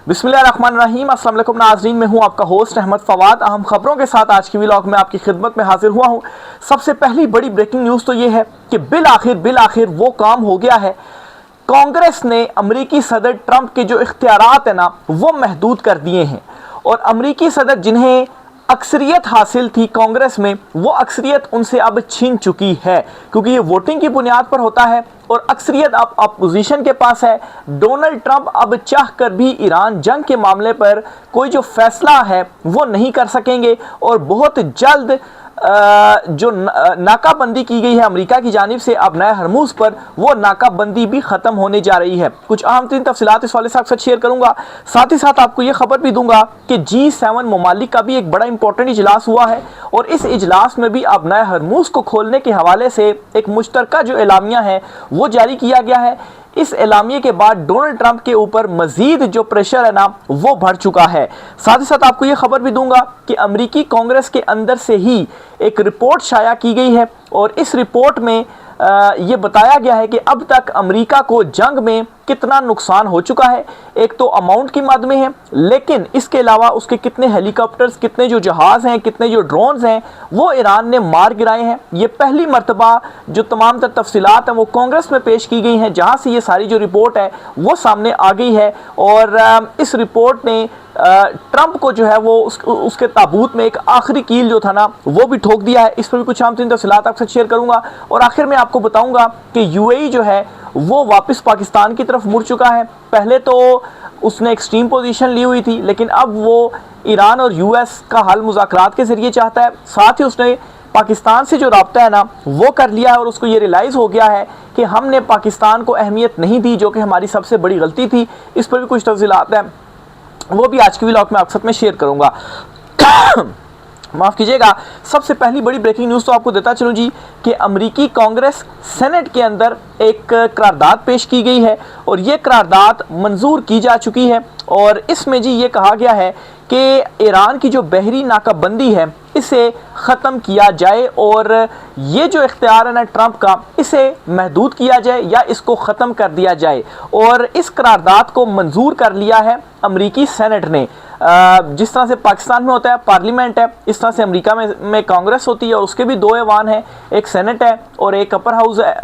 बिस्मिल्लाहिर्रहमानिर्रहीम। अस्सलाम वालेकुम नाज़रीन, मैं हूं आपका होस्ट अहमद फवाद। अहम खबरों के साथ आज की व्लॉग में आपकी खिदमत में हाजिर हुआ हूं। सबसे पहली बड़ी ब्रेकिंग न्यूज़ तो ये है कि बिल आखिर वो काम हो गया है। कांग्रेस ने अमरीकी सदर ट्रंप के जो इख्तियारात है ना वो महदूद कर दिए हैं और अमरीकी सदर जिन्हें अक्सरियत हासिल थी कांग्रेस में, वो अक्सरियत उनसे अब छीन चुकी है, क्योंकि ये वोटिंग की बुनियाद पर होता है और अक्सरियत अब अपोजिशन के पास है। डोनाल्ड ट्रंप अब चाह कर भी ईरान जंग के मामले पर कोई जो फैसला है वो नहीं कर सकेंगे और बहुत जल्द जो नाकाबंदी की गई है अमेरिका की जानिब से अब नए हरमुज पर, वो नाकाबंदी भी खत्म होने जा रही है। कुछ अहम तीन तफसीलात इस वाले से आपके साथ शेयर करूंगा। साथ ही साथ आपको ये खबर भी दूंगा कि G7 ममालिक का भी एक बड़ा इंपॉर्टेंट इजलास हुआ है और इस इजलास में भी अब नए हरमुज को खोलने के हवाले से एक मुश्तरका जो एलामिया है वो जारी किया गया है। इस एलामिये के बाद डोनाल्ड ट्रंप के ऊपर मजीद जो प्रेशर है ना वो बढ़ चुका है। साथ ही साथ आपको ये खबर भी दूंगा कि अमेरिकी कांग्रेस के अंदर से ही एक रिपोर्ट शाया की गई है और इस रिपोर्ट में ये बताया गया है कि अब तक अमेरिका को जंग में कितना नुकसान हो चुका है। एक तो अमाउंट की मद में है, लेकिन इसके अलावा उसके कितने हेलीकॉप्टर्स, कितने जो जहाज़ हैं, कितने जो ड्रोन्स हैं वो ईरान ने मार गिराए हैं। ये पहली मरतबा जो तमाम तर तफसीलात हैं वो कांग्रेस में पेश की गई हैं, जहाँ से ये सारी जो रिपोर्ट है वो सामने आ गई है। और इस रिपोर्ट ने ट्रंप को जो है वो उसके ताबूत में एक आखिरी कील जो था ना वो भी ठोक दिया है। इस पर भी कुछ आम तीन तफसीलात आपसे शेयर करूंगा और आखिर में आपको बताऊंगा कि यूएई जो है वो वापस पाकिस्तान की तरफ मुड़ चुका है। पहले तो उसने एक्सट्रीम पोजीशन ली हुई थी, लेकिन अब वो ईरान और यूएस का हल मुज़ाकरात के ज़रिए चाहता है। साथ ही उसने पाकिस्तान से जो राब्ता है ना वो कर लिया है और उसको ये रियलाइज़ हो गया है कि हमने पाकिस्तान को अहमियत नहीं दी, जो कि हमारी सबसे बड़ी गलती थी। इस पर भी कुछ तफसीलात हैं, वो भी आज की व्लॉग में आपके साथ में शेयर करूंगा। माफ़ कीजिएगा। सबसे पहली बड़ी ब्रेकिंग न्यूज़ तो आपको देता चलूँ जी कि अमेरिकी कांग्रेस सेनेट के अंदर एक करारदाद पेश की गई है और ये करारदाद मंजूर की जा चुकी है और इसमें जी ये कहा गया है कि ईरान की जो बहरी नाकाबंदी है इसे ख़त्म किया जाए और ये जो इख्तियार है ना ट्रंप का, इसे महदूद किया जाए या इसको ख़त्म कर दिया जाए। और इस करारदाद को मंजूर कर लिया है अमेरिकी सेनेट ने। जिस तरह से पाकिस्तान में होता है पार्लियामेंट है, इस तरह से अमेरिका में कांग्रेस होती है और उसके भी दो ऐवान हैं, एक सेनेट है और एक अपर हाउस है।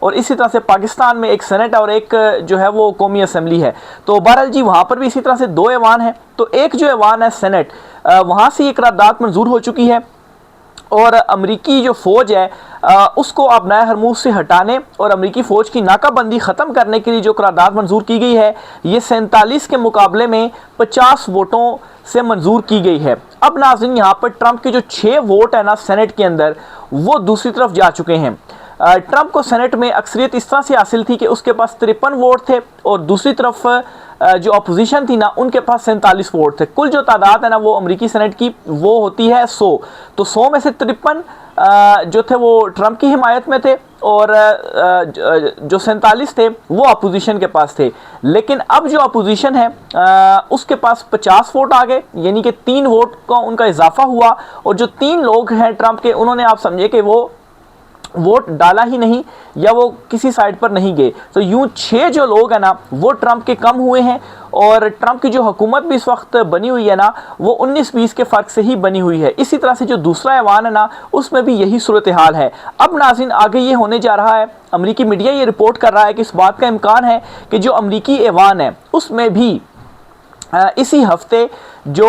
और इसी तरह से पाकिस्तान में एक सेनेट है और एक जो है वो कौमी असम्बली है। तो बहरहाल जी वहाँ पर भी इसी तरह से दो ऐवान हैं। तो एक जो ऐवान है सेनेट, वहाँ से ये करारदाद मंजूर हो चुकी है और अमेरिकी जो फ़ौज है उसको अब नए हरमुज से हटाने और अमेरिकी फ़ौज की नाकाबंदी ख़त्म करने के लिए जो करारदाद मंजूर की गई है ये 47 के मुकाबले में 50 वोटों से मंजूर की गई है। अब नाज़रीन यहाँ पर ट्रंप के जो 6 वोट है ना सेनेट के अंदर वो दूसरी तरफ जा चुके हैं। ट्रंप को सेनेट में अक्सरियत इस तरह से हासिल थी कि उसके पास 53 वोट थे और दूसरी तरफ जो अपोजिशन थी ना उनके पास 47 वोट थे। कुल जो तादाद है ना वो अमेरिकी सेनेट की वो होती है 100। तो 100 में से 53 जो थे वो ट्रंप की हिमायत में थे और जो 47 थे वो अपोजिशन के पास थे। लेकिन अब जो अपोजिशन है उसके पास 50 वोट आ गए, यानी कि 3 वोट का उनका इजाफा हुआ और जो 3 लोग हैं ट्रंप के, उन्होंने आप समझे कि वो वोट डाला ही नहीं या वो किसी साइड पर नहीं गए। तो यूं 6 जो लोग हैं ना वो ट्रंप के कम हुए हैं और ट्रंप की जो हुकूमत भी इस वक्त बनी हुई है ना वो 19-20 के फ़र्क से ही बनी हुई है। इसी तरह से जो दूसरा ऐवान है ना उसमें भी यही सूरत हाल है। अब नाज़रीन आगे ये होने जा रहा है, अमेरिकी मीडिया ये रिपोर्ट कर रहा है कि इस बात का इम्कान है कि जो अमेरिकी ऐवान है उसमें भी इसी हफ्ते जो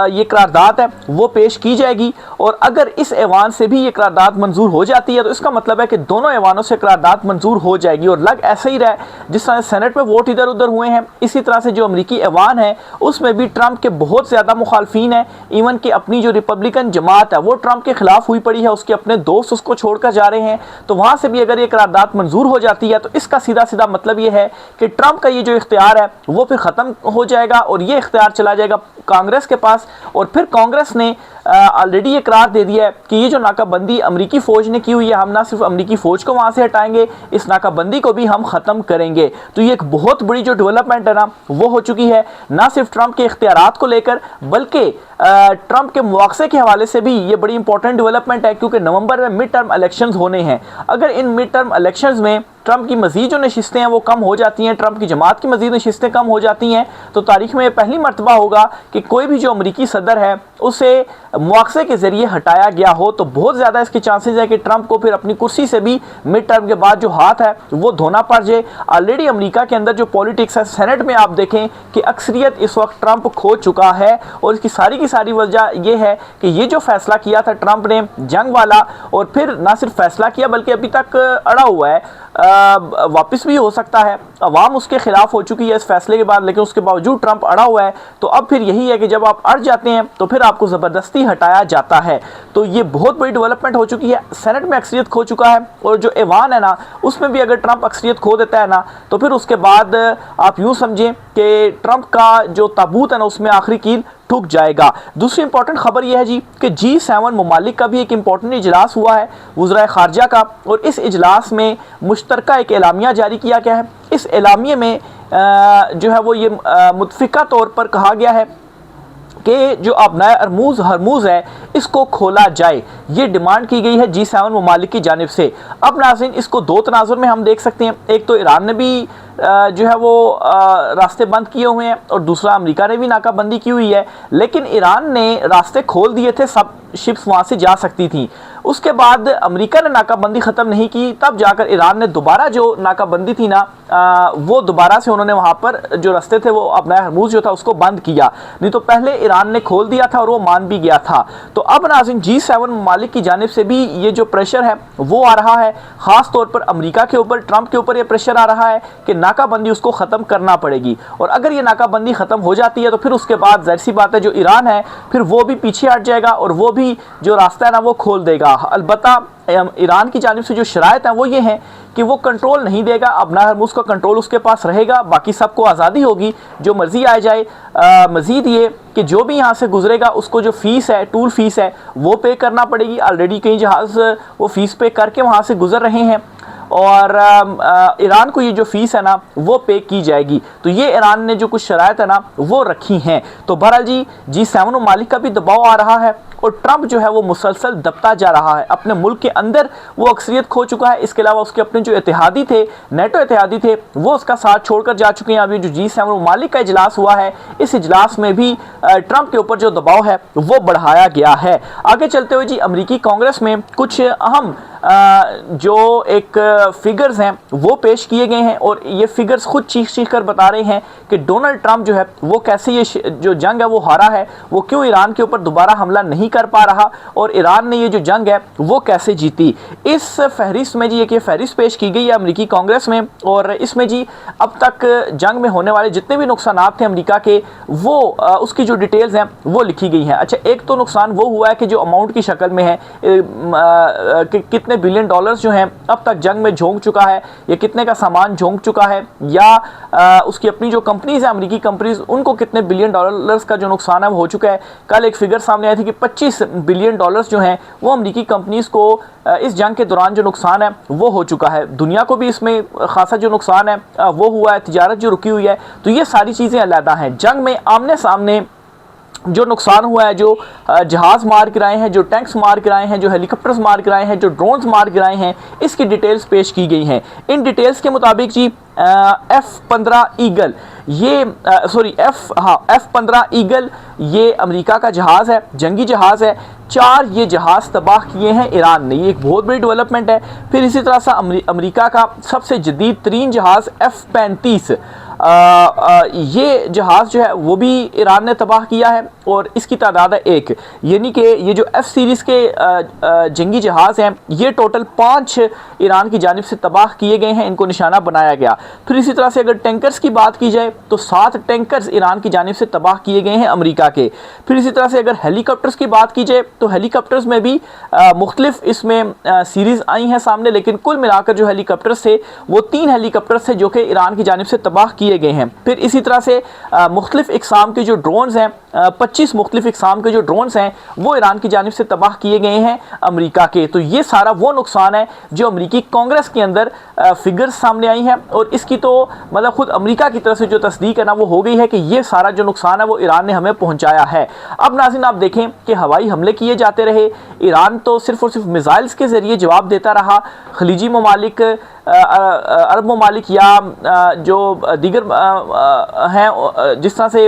ये करारदाद है वो पेश की जाएगी और अगर इस ऐवान से भी ये करारदाद मंजूर हो जाती है तो इसका मतलब है कि दोनों ऐवानों से करारदाद मंजूर हो जाएगी। और लग ऐसा ही रहा जिस तरह सेनेट में वोट इधर उधर हुए हैं, इसी तरह से जो अमेरिकी ऐवान है उसमें भी ट्रंप के बहुत ज़्यादा मुखालफीन हैं। इवन कि अपनी जो रिपब्लिकन जमात है वो ट्रंप के खिलाफ हुई पड़ी है, उसके अपने दोस्त उसको छोड़कर जा रहे हैं। तो वहाँ से भी अगर ये करारदाद मंजूर हो जाती है तो इसका सीधा सीधा मतलब ये है कि ट्रंप का ये जो इख्तियार है वो फिर ख़त्म हो जाएगा और ये इख्तियार चला जाएगा कांग्रेस के पास और फिर कांग्रेस ने ऑलरेडी ये करार दे दिया है कि ये जो नाकाबंदी अमेरिकी फ़ौज ने की हुई है, हम ना सिर्फ अमेरिकी फ़ौज को वहाँ से हटाएंगे, इस नाकाबंदी को भी हम ख़त्म करेंगे। तो ये एक बहुत बड़ी जो डेवलपमेंट है ना वो हो चुकी है, ना सिर्फ ट्रंप के इख्तियारात को लेकर बल्कि ट्रंप के मुआवजे के हवाले से भी ये बड़ी इंपॉर्टेंट डेवलपमेंट है, क्योंकि नवंबर में मिड टर्म इलेक्शंस होने हैं। अगर इन मिड टर्म इलेक्शंस में ट्रंप की मजीद जो नशिस्तें हैं वो कम हो जाती हैं, ट्रंप की जमात की मजीद नशिस्तें कम हो जाती हैं, तो तारीख में पहली मरतबा होगा कि कोई भी जो अमरीकी सदर है उसे मुआवजे के जरिए हटाया गया हो। तो बहुत ज़्यादा इसके चांसेस है कि ट्रंप को फिर अपनी कुर्सी से भी मिड टर्म के बाद जो हाथ है वो धोना पड़ जाए। ऑलरेडी अमेरिका के अंदर जो पॉलिटिक्स है, सेनेट में आप देखें कि अक्सरियत इस वक्त ट्रंप खो चुका है, और इसकी सारी वजह यह है कि ये जो फैसला किया था ट्रंप ने जंग वाला, और फिर ना सिर्फ फैसला किया बल्कि अभी तक अड़ा हुआ है, वापस भी हो सकता है, अवाम उसके खिलाफ हो चुकी है इस फैसले के बाद, लेकिन उसके बावजूद ट्रंप अड़ा हुआ है। तो अब फिर यही है कि जब आप अड़ जाते हैं तो फिर आपको ज़बरदस्ती हटाया जाता है। तो ये बहुत बड़ी डेवलपमेंट हो चुकी है। सेनेट में अक्सरियत खो चुका है, और जो ऐवान है ना उसमें भी अगर ट्रंप अक्सरियत खो देता है ना, तो फिर उसके बाद आप यूँ समझें कि ट्रंप का जो ताबूत है ना उसमें आखिरी कील ठुक जाएगा। दूसरी इंपॉर्टेंट खबर यह है जी कि G7 ममालिक का भी एक इंपॉर्टेंट इजलास हुआ है वज़राए ख़ारजा का, और इस इजलास में मुश्तरका एक एलामिया जारी किया गया है। इस एलामिया में जो है वो ये मुतफ़िका तौर पर कहा गया है कि जो अबनाए हरमूज़ है इसको खोला जाए, ये डिमांड की गई है G7 ममालिक की जानिब से। अब नाज़रीन इसको दो तनाजुर में हम देख सकते हैं, एक तो ईरान ने भी जो है वो रास्ते बंद किए हुए हैं, और दूसरा अमेरिका ने भी नाकाबंदी की हुई है। लेकिन ईरान ने रास्ते खोल दिए थे, सब शिप्स वहाँ से जा सकती थी। उसके बाद अमेरिका ने नाकाबंदी ख़त्म नहीं की, तब जाकर ईरान ने दोबारा जो नाकाबंदी थी ना वो दोबारा से उन्होंने वहाँ पर जो रास्ते थे वो अपना हरमूज़ जो था उसको बंद किया, नहीं तो पहले ईरान ने खोल दिया था और वो मान भी गया था। तो अब नाज़रीन G7 ममालिक की जानिब से भी ये जो प्रेशर है वो आ रहा है, ख़ास तौर पर अमेरिका के ऊपर, ट्रंप के ऊपर ये प्रेशर आ रहा है कि नाकाबंदी उसको ख़त्म करना पड़ेगी। और अगर ये नाकाबंदी ख़त्म हो जाती है तो फिर उसके बाद ज़ाहिर सी बात है जो ईरान है फिर वो भी पीछे हट जाएगा, और वो भी जो रास्ता है ना वो खोल देगा। अलबत्ता ईरान की जानिब से जो शराइत हैं वो ये हैं कि वो कंट्रोल नहीं देगा, अपना हरमुज़ का कंट्रोल उसके पास रहेगा, बाकी सबको आज़ादी होगी, जो मर्ज़ी आ जाए। मज़ीद ये कि जो भी यहाँ से गुजरेगा उसको जो फ़ीस है, टूल फ़ीस है वो पे करना पड़ेगी। ऑलरेडी कई जहाज़ वो फ़ीस पे करके वहाँ से गुजर रहे हैं, और ईरान को ये जो फ़ीस है ना वो पे की जाएगी। तो ये ईरान ने जो कुछ शराइत है ना वो रखी हैं। तो बहरहाल G7 ममालिक का भी दबाव आ रहा है, और ट्रंप जो है वो मुसलसल दबता जा रहा है। अपने मुल्क के अंदर वो अक्सरियत खो चुका है, इसके अलावा उसके अपने जो इत्तेहादी थे, नेटो इत्तेहादी थे, वो उसका साथ छोड़कर जा चुके हैं। अभी जो G7 ममालिक का इजलास हुआ है, इस इजलास में भी ट्रंप के ऊपर जो दबाव है वो बढ़ाया गया है। आगे चलते हुए जी अमरीकी कांग्रेस में कुछ अहम जो एक फिगर्स हैं वो पेश किए गए हैं, और ये फिगर्स खुद चीख कर बता रहे हैं कि डोनाल्ड ट्रंप जो है वो कैसे ये जो जंग है वो हारा है, वो क्यों ईरान के ऊपर दोबारा हमला नहीं कर पा रहा, और ईरान ने ये जो जंग है वो कैसे जीती। इस फहरिस्त में जी एक ये फहरिस्त पेश की गई है अमरीकी कांग्रेस में, और इसमें जी अब तक जंग में होने वाले जितने भी नुकसानात थे अमरीका के वो उसकी जो डिटेल्स हैं वो लिखी गई हैं। अच्छा, एक तो नुकसान वो हुआ है कि जो अमाउंट की शक्ल में है कि कितने बिलियन डॉलर्स जो हैं अब तक जंग में झोंक चुका है, या कितने का सामान झोंक चुका है, या उसकी अपनी जो कंपनीज हैं अमरीकी कंपनीज उनको कितने बिलियन डॉलर्स का जो नुकसान है वो हो चुका है। कल एक फिगर सामने आई थी कि 25 बिलियन डॉलर्स जो हैं वो अमरीकी कंपनीज को इस जंग के दौरान जो नुकसान है वो हो चुका है। दुनिया को भी इसमें खासा जो नुकसान है वो हुआ है, तिजारत जो रुकी हुई है। तो ये सारी चीज़ें अलहदा हैं। जंग में आमने सामने जो नुकसान हुआ है, जो जहाज़ मार गिराए हैं, जो टैंक्स मार गिराए हैं, जो हेलीकॉप्टर्स मार गिराए हैं, जो ड्रोन्स मार गिराए हैं, इसकी डिटेल्स पेश की गई हैं। इन डिटेल्स के मुताबिक जी F-15 ईगल ये F-15 ईगल ये अमेरिका का जहाज़ है, जंगी जहाज़ है। 4 ये जहाज़ तबाह किए हैं ईरान ने, ये एक बहुत बड़ी डेवलपमेंट है। फिर इसी तरह से अमेरिका का सबसे जदीद तरीन जहाज़ F-35 ये जहाज़ जो है वो भी ईरान ने तबाह किया है, और इसकी तादाद है 1। यानी कि ये जो F सीरीज़ के जंगी जहाज़ हैं ये टोटल 5 ईरान की जानिब से तबाह किए गए हैं, इनको निशाना बनाया गया। फिर इसी तरह से अगर टैंकर्स की बात की जाए तो 7 टैंकर्स ईरान की जानिब से तबाह किए गए हैं अमेरिका के। फिर इसी तरह से अगर हेलीकॉप्टर्स की बात की जाए तो हेलीकॉप्टर्स में भी मुख्तलिफ इसमें सीरीज़ आई हैं सामने, लेकिन कुल मिलाकर जो हेलीकॉप्टर्स थे वो 3 हेलीकॉप्टर्स थे जो कि ईरान की जानिब से तबाह किए गए हैं। फिर इसी तरह से मुख्तलिफ इकसाम के जो ड्रोन्स हैं, 25 मुख्तलिफ इकसाम के जो ड्रोन्स हैं वो ईरान की जानिब से तबाह किए गए हैं अमेरिका के। तो ये सारा वो नुकसान है जो अमेरिकी कांग्रेस के अंदर फिगर्स सामने आई हैं, और इसकी तो मतलब खुद अमेरिका की तरफ से जो तस्दीक है ना वो हो गई है कि ये सारा जो नुकसान है वो ईरान ने हमें पहुंचाया है। अब नाज़रीन आप देखें कि हवाई हमले किए जाते रहे, ईरान तो सिर्फ और सिर्फ मिसाइल्स के ज़रिए जवाब देता रहा, खलीजी ममालिक, अरब ममालिक या जो दीगर हैं जिस तरह से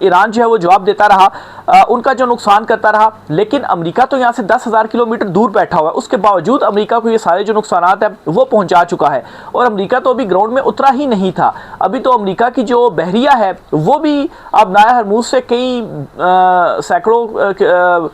ईरान जो है वो जवाब देता रहा, उनका जो नुकसान करता रहा। लेकिन अमेरिका तो यहाँ से 10,000 किलोमीटर दूर बैठा हुआ है, उसके बावजूद अमेरिका को ये सारे जो नुकसानात हैं वो पहुँचा चुका है, और अमेरिका तो अभी ग्राउंड में उतरा ही नहीं था। अभी तो अमेरिका की जो बहरिया है वो भी अब नाया हरमूज से कई सैकड़ों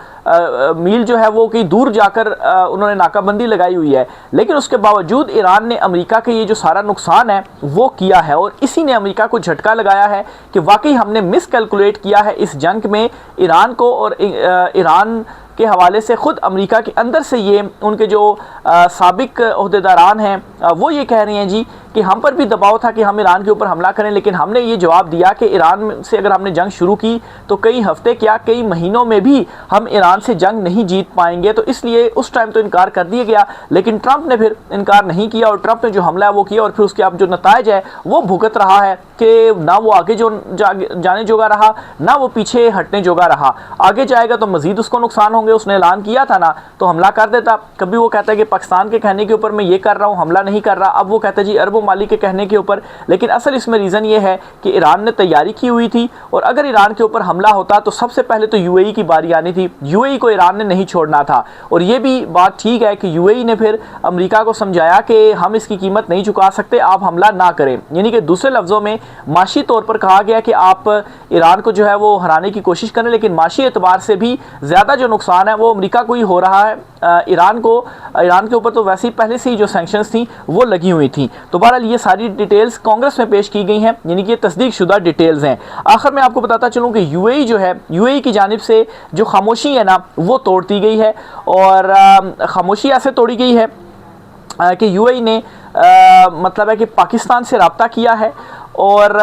मील जो है वो कहीं दूर जाकर उन्होंने नाकाबंदी लगाई हुई है। लेकिन उसके बावजूद ईरान ने अमेरिका के ये जो सारा नुकसान है वो किया है, और इसी ने अमेरिका को झटका लगाया है कि वाकई हमने मिस कैलकुलेट किया है इस जंग में ईरान को। और ईरान के हवाले से ख़ुद अमेरिका के अंदर से ये उनके जो साबिक ओहदेदारान हैं वो ये कह रहे हैं जी कि हम पर भी दबाव था कि हम ईरान के ऊपर हमला करें, लेकिन हमने ये जवाब दिया कि ईरान से अगर हमने जंग शुरू की तो कई हफ्ते क्या कई महीनों में भी हम ईरान से जंग नहीं जीत पाएंगे। तो इसलिए उस टाइम तो इनकार कर दिया गया, लेकिन ट्रंप ने फिर इनकार नहीं किया, और ट्रंप ने जो हमला है वो किया, और फिर उसके अब जो नताइज है वो भुगत रहा है कि ना वो आगे जो जाने जोगा रहा, ना वो पीछे हटने जोगा रहा। आगे जाएगा तो मजीद उसको नुकसान होंगे। उसने ऐलान किया था ना तो हमला कर देता, कभी वो कहता है कि पाकिस्तान के कहने के ऊपर मैं ये कर रहा हूँ, हमला नहीं कर रहा, अब वो कहता है जी अरब ममालिक के कहने के ऊपर। लेकिन असल इसमें रीज़न ये है कि ईरान ने तैयारी की हुई थी, और अगर ईरान के ऊपर हमला होता तो सबसे पहले तो यूएई की बारी आनी थी, यूएई को ईरान ने नहीं छोड़ना था। और ये भी बात ठीक है कि यूएई ने फिर अमेरिका को समझाया कि हम इसकी कीमत नहीं चुका सकते, आप हमला ना करें। यानी कि दूसरे लफ्ज़ों में माशी तौर पर कहा गया कि आप ईरान को जो है वो हराने की कोशिश करें, लेकिन माशी एतबार से भी ज़्यादा जो नुकसान है वो अमेरिका को ही हो रहा है। ईरान के ऊपर तो वैसे ही पहले से ही जो सैंक्शंस थी वो लगी हुई थी। तो बहरहाल ये सारी डिटेल्स कांग्रेस में पेश की गई हैं, यानी कि तस्दीक शुदा डिटेल्स हैं। आखिर में आपको बताता चलूँ कि यूएई जो है, यूएई की जानिब से जो खामोशी है ना वो तोड़ दी गई है, और खामोशी ऐसे तोड़ी गई है कि यूएई ने मतलब है कि पाकिस्तान से रब्ता किया है, और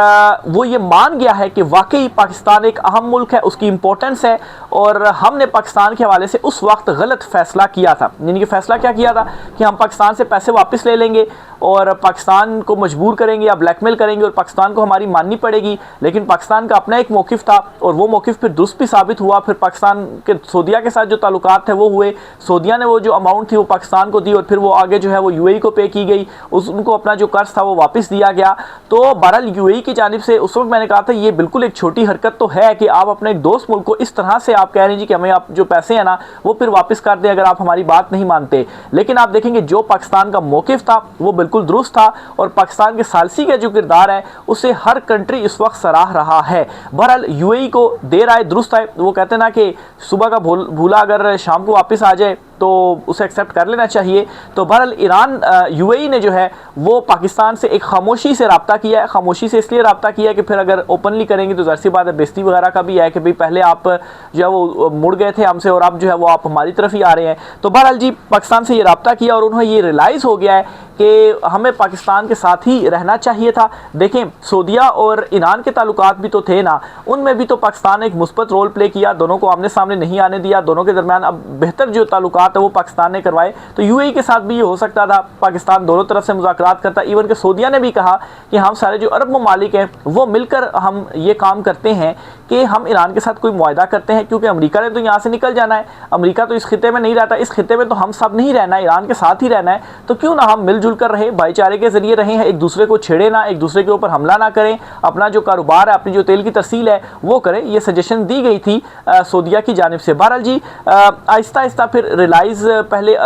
वो ये मान गया है कि वाकई पाकिस्तान एक अहम मुल्क है, उसकी इम्पोर्टेंस है, और हमने पाकिस्तान के हवाले से उस वक्त गलत फ़ैसला किया था। यानी कि फ़ैसला क्या किया था कि हम पाकिस्तान से पैसे वापस ले लेंगे और पाकिस्तान को मजबूर करेंगे या ब्लैकमेल करेंगे, और पाकिस्तान को हमारी माननी पड़ेगी। लेकिन पाकिस्तान का अपना एक मौक़िफ़ था, और वो मौक़िफ़ फिर दुरुस्त भी साबित हुआ। फिर पाकिस्तान के सऊदीया के साथ जो ताल्लुकात थे वो हुए, सऊदीया ने वो जो अमाउंट थी वो पाकिस्तान को दी, और फिर वो आगे जो है वो यूएई को पे की गई, उनको अपना जो कर्ज था वो वापस दिया गया। तो बहरहाल यूएई की जानिब से उस वक्त मैंने कहा था ये बिल्कुल एक छोटी हरकत तो है कि आप अपने एक दोस्त मुल्क को इस तरह से आप कह रहे हैं जी कि हमें आप जो पैसे हैं ना वो फिर वापस कर दें अगर आप हमारी बात नहीं मानते। लेकिन आप देखेंगे जो पाकिस्तान का मौक़िफ़ था वो बिल्कुल दुरुस्त था, और पाकिस्तान के सालसी का जो किरदार है उसे हर कंट्री इस वक्त सराह रहा है। बहरहाल यूएई को देर आए दुरुस्त आए, वो कहते हैं ना कि सुबह का भूला अगर शाम को वापस आ जाए तो उसे एक्सेप्ट कर लेना चाहिए। तो बहरहाल ईरान यूएई ने जो है वो पाकिस्तान से एक खामोशी से रब्ता किया है। खामोशी से इसलिए रब्ता किया है कि फिर अगर ओपनली करेंगे तो ज़ाहिर सी बात है बेइज्जती वगैरह का भी है कि भाई पहले आप जो है वो मुड़ गए थे हमसे, और अब जो है वो आप हमारी तरफ ही आ रहे हैं। तो बहरहाल जी पाकिस्तान से ये रब्ता किया, और उन्हें ये रियलाइज़ हो गया है कि हमें पाकिस्तान के साथ ही रहना चाहिए था। देखें सऊदीया और ईरान के ताल्लुकात भी तो थे ना, उनमें भी तो पाकिस्तान एक मुस्बत रोल प्ले किया, दोनों को आमने सामने नहीं आने दिया, दोनों के दरमियान अब बेहतर जो ताल्लुकात है वो पाकिस्तान ने करवाए। तो यूएई के साथ भी ये हो सकता था, पाकिस्तान दोनों तरफ से मुज़ाकरात करता। इवन के सऊदीया ने भी कहा कि हम सारे जो अरब ममालिक हैं वो मिलकर हम ये काम करते हैं कि हम ईरान के साथ कोई मुआहदा करते हैं, क्योंकि अमेरिका ने तो यहाँ से निकल जाना है, अमेरिका तो इस खिते में नहीं रहता, इस खिते में तो हम सब नहीं रहना है, ईरान के साथ ही रहना है। तो क्यों ना हम मिलजुल कर रहे, भाईचारे के जरिए रहें, एक दूसरे को छेड़े ना, एक दूसरे के ऊपर हमला ना करें, अपना जो कारोबार है, अपनी जो तेल की तरसील है वो करें। ये सजेशन दी गई थी सऊदीया की जानिब से। बहरहाल जी आहिस्ता आहिस्ता फिर रियलाइज़ पहले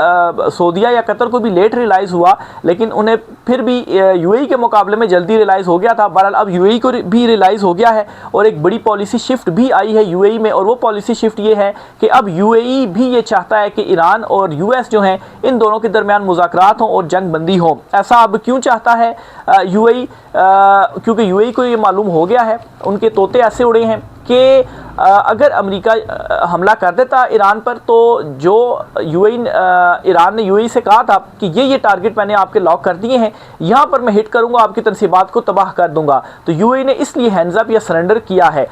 सऊदीया या कतर को भी लेट रियलाइज़ हुआ, लेकिन उन्हें फिर भी यूएई के मुकाबले में जल्दी रियलाइज़ हो गया था। बहरहाल अब यूएई को भी रियलाइज़ हो गया है, और एक बड़ी पॉलिसी शिफ्ट भी आई है यूएई में, और वो पॉलिसी शिफ्ट ये है कि अब यूएई भी ये चाहता है कि ईरान और यूएस जो हैं इन दोनों के दरमियान मुज़ाकरात हों और जंग बंदी हो। ऐसा अब क्यों चाहता है यूएई? क्योंकि यूएई को ये मालूम हो गया है, उनके तोते ऐसे उड़े हैं कि अगर अमेरिका हमला कर देता ईरान पर तो जो ईरान ने यूएई से कहा था कि ये टारगेट मैंने आपके लॉक कर दिए हैं, यहाँ पर मैं हिट करूँगा, आपकी तनसीबात को तबाह कर दूंगा, तो यूएई ने इसलिए हैंड्स अप या सरेंडर किया है।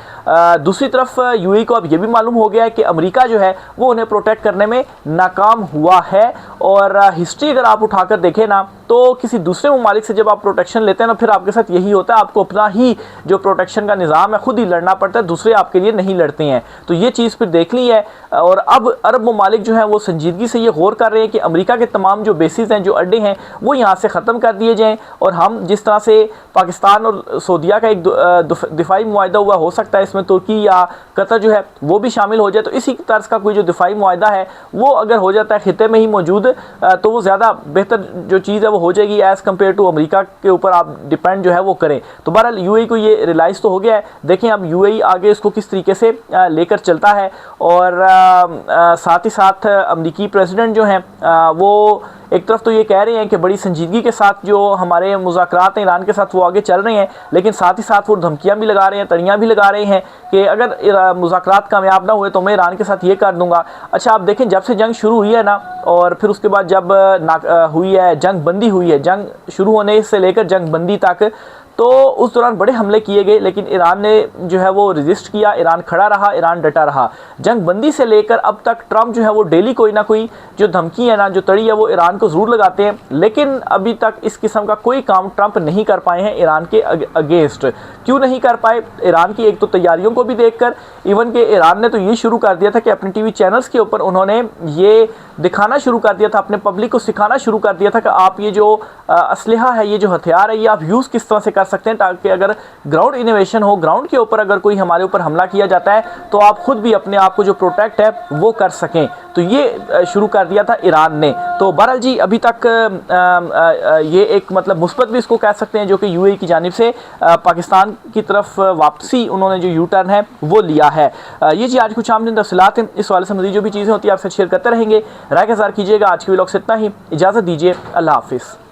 दूसरी तरफ यूएई को अब ये भी मालूम हो गया है कि अमेरिका जो है वो उन्हें प्रोटेक्ट करने में नाकाम हुआ है। और हिस्ट्री अगर आप उठाकर देखें ना तो किसी दूसरे ममालिक से जब आप प्रोटेक्शन लेते हैं ना फिर आपके साथ यही होता है, आपको अपना ही जो प्रोटेक्शन का निज़ाम है खुद ही लड़ना पड़ता है, दूसरे आपके लिए नहीं लड़ते हैं। तो ये चीज़ फिर देख ली है और अब अरब ममालिक जो है वो संजीदगी से ये गौर कर रहे हैं कि अमेरिका के तमाम जो बेसिस हैं, जो अड्डे हैं, वो यहाँ से ख़त्म कर दिए जाएँ और हम जिस तरह से पाकिस्तान और सऊदीया का एक दिफाई मुआहदा हुआ, हो सकता है इसमें तुर्की या कतर जो है वो भी शामिल हो जाए, तो इसी तर्ज का कोई जो दिफाई मुआहदा है वो अगर हो जाता है खिते में ही मौजूद, तो वो ज़्यादा बेहतर जो चीज़ है वो हो जाएगी एज़ कम्पेयर टू अमेरिका के ऊपर आप डिपेंड जो है वो करें। तो बहरहाल यूएई को ये रियलाइज़ तो हो गया है, देखें अब यूएई आगे इसको किस तरीके से लेकर चलता है। और साथ ही साथ अमेरिकी प्रेसिडेंट जो हैं वो एक तरफ तो ये कह रहे हैं कि बड़ी संजीदगी के साथ जो हमारे मुज़ाकरात हैं ईरान के साथ वो आगे चल रहे हैं, लेकिन साथ ही साथ वो धमकियाँ भी लगा रहे हैं, तड़ियाँ भी लगा रहे हैं कि अगर मुज़ाकरात कामयाब ना हुए तो मैं ईरान के साथ ये कर दूंगा। अच्छा आप देखें जब से जंग शुरू हुई है ना और फिर उसके बाद जब हुई है जंग बंदी हुई है, जंग शुरू होने से लेकर जंग बंदी तक, तो उस दौरान बड़े हमले किए गए, लेकिन ईरान ने जो है वो रेजिस्ट किया, ईरान खड़ा रहा, ईरान डटा रहा। जंग बंदी से लेकर अब तक ट्रंप जो है वो डेली कोई ना कोई जो धमकी है ना, जो तड़ी है, वो ईरान को ज़रूर लगाते हैं, लेकिन अभी तक इस किस्म का कोई काम ट्रंप नहीं कर पाए हैं ईरान के अगेंस्ट। क्यों नहीं कर पाए? ईरान की एक तो तैयारियों को भी देखकर, इवन कि ईरान ने तो ये शुरू कर दिया था कि अपने टीवी चैनल्स के ऊपर उन्होंने ये दिखाना शुरू कर दिया था, अपने पब्लिक को सिखाना शुरू कर दिया था कि आप ये जो असलहा है, ये जो हथियार है, ये आप यूज़ किस तरह से कर सकते हैं, ताकि अगर ग्राउंड इनोवेशन हो, ग्राउंड के ऊपर अगर कोई हमारे ऊपर हमला किया जाता है तो आप खुद भी अपने आप को जो प्रोटेक्ट है वो कर सकें। तो ये शुरू कर दिया था ईरान ने। तो बहरहाल जी अभी तक ये एक मतलब मुस्बत भी इसको कह सकते हैं जो कि यूएई की जानिब से पाकिस्तान की तरफ वापसी उन्होंने जो यू टर्न है वो लिया है। ये जी आज कुछ आमदन तफसीलात हैं, इस वाले से मज़ीद जो भी चीज़ें होती है आपसे शेयर करते रहेंगे। राय का इज़हार कीजिएगा। आज की व्लॉग से इतना ही, इजाज़त दीजिए, अल्लाह हाफिज़।